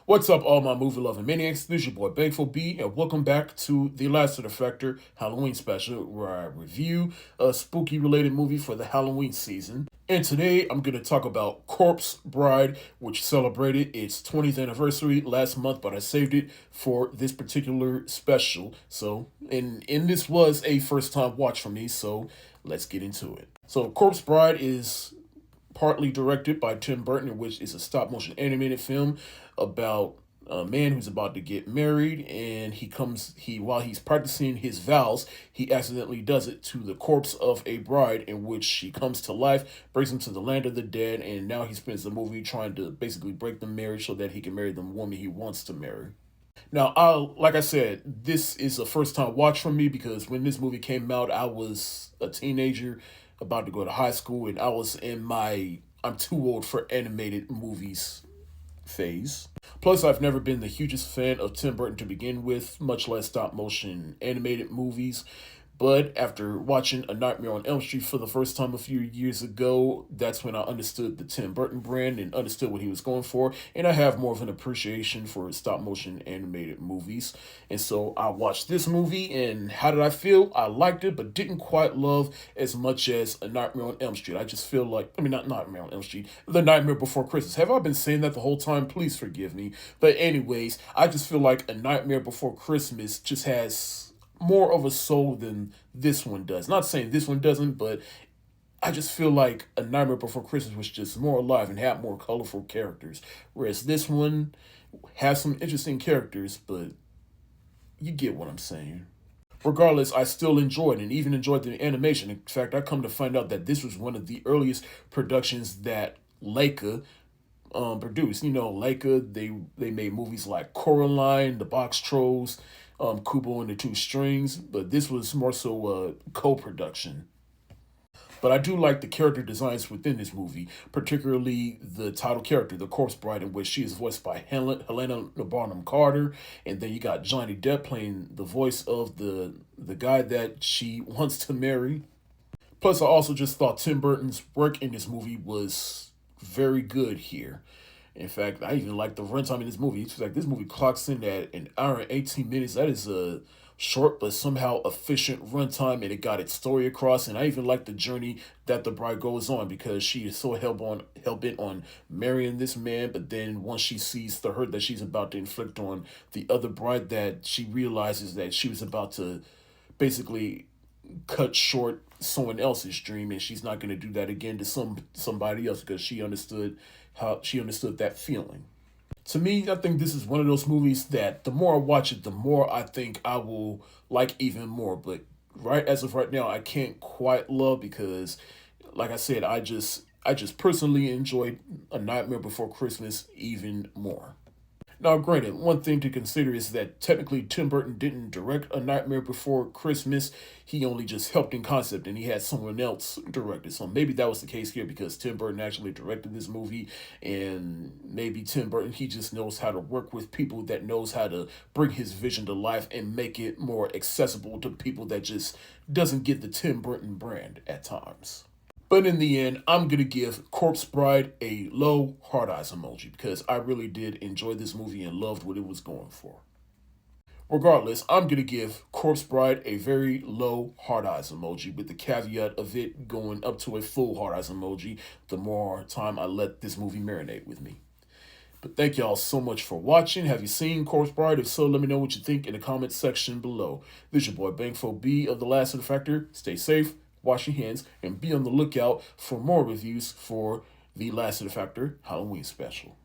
What's up, all my movie loving maniacs? This is your boy Bagful B, and welcome back to the Lassiter Halloween special, where I review a spooky related movie for the Halloween season. And today I'm going to talk about Corpse Bride, which celebrated its 20th anniversary last month, but I saved it for this particular special. And this was a first time watch for me, so let's get into it. So, Corpse Bride is partly directed by Tim Burton, which is a stop motion animated film about a man who's about to get married, and while he's practicing his vows, he accidentally does it to the corpse of a bride, in which she comes to life, brings him to the land of the dead, and now he spends the movie trying to basically break the marriage so that he can marry the woman he wants to marry. Now, like I said, this is a first time watch for me because when this movie came out, I was a teenager about to go to high school, and I was in my I'm too old for animated movies phase. Plus, I've never been the hugest fan of Tim Burton to begin with, much less stop motion animated movies. But after watching A Nightmare on Elm Street for the first time a few years ago, that's when I understood the Tim Burton brand and understood what he was going for. And I have more of an appreciation for stop motion animated movies. And so I watched this movie, and how did I feel? I liked it, but didn't quite love as much as A Nightmare on Elm Street. I just feel like, not Nightmare on Elm Street, The Nightmare Before Christmas. Have I been saying that the whole time? Please forgive me. But anyways, I just feel like A Nightmare Before Christmas just has more of a soul than this one does. Not saying this one doesn't, but I just feel like A Nightmare Before Christmas was just more alive and had more colorful characters. Whereas this one has some interesting characters, but you get what I'm saying. Regardless, I still enjoyed and even enjoyed the animation. In fact, I come to find out that this was one of the earliest productions that Leica produced. You know, Leica, they made movies like Coraline, The Box Trolls, Kubo and the Two Strings, but this was more so a co-production. But I do like the character designs within this movie, particularly the title character, the Corpse Bride, in which she is voiced by Helena Bonham Carter, and then you got Johnny Depp playing the voice of the guy that she wants to marry. Plus, I also just thought Tim Burton's work in this movie was very good here. In fact, I even like the runtime in this movie. It's like this movie clocks in at an hour and 18 minutes. That is a short but somehow efficient runtime, and it got its story across. And I even like the journey that the bride goes on because she is so hell bent on marrying this man. But then once she sees the hurt that she's about to inflict on the other bride, that she realizes that she was about to basically cut short someone else's dream, and she's not going to do that again to somebody else because she understood that feeling. To me, I think this is one of those movies that the more I watch it, the more I think I will like even more. But as of right now, I can't quite love because, like I said, I just personally enjoyed A Nightmare Before Christmas even more. Now, granted, one thing to consider is that technically Tim Burton didn't direct A Nightmare Before Christmas. He only just helped in concept, and he had someone else direct it. So maybe that was the case here because Tim Burton actually directed this movie, and maybe Tim Burton, he just knows how to work with people that knows how to bring his vision to life and make it more accessible to people that just doesn't get the Tim Burton brand at times. But in the end, I'm going to give Corpse Bride a low hard eyes emoji because I really did enjoy this movie and loved what it was going for. Regardless, I'm going to give Corpse Bride a very low hard eyes emoji with the caveat of it going up to a full hard eyes emoji the more time I let this movie marinate with me. But thank y'all so much for watching. Have you seen Corpse Bride? If so, let me know what you think in the comment section below. This is your boy Bangfo B of The Last Factor. Stay safe, wash your hands, and be on the lookout for more reviews for the Lassiter Halloween special.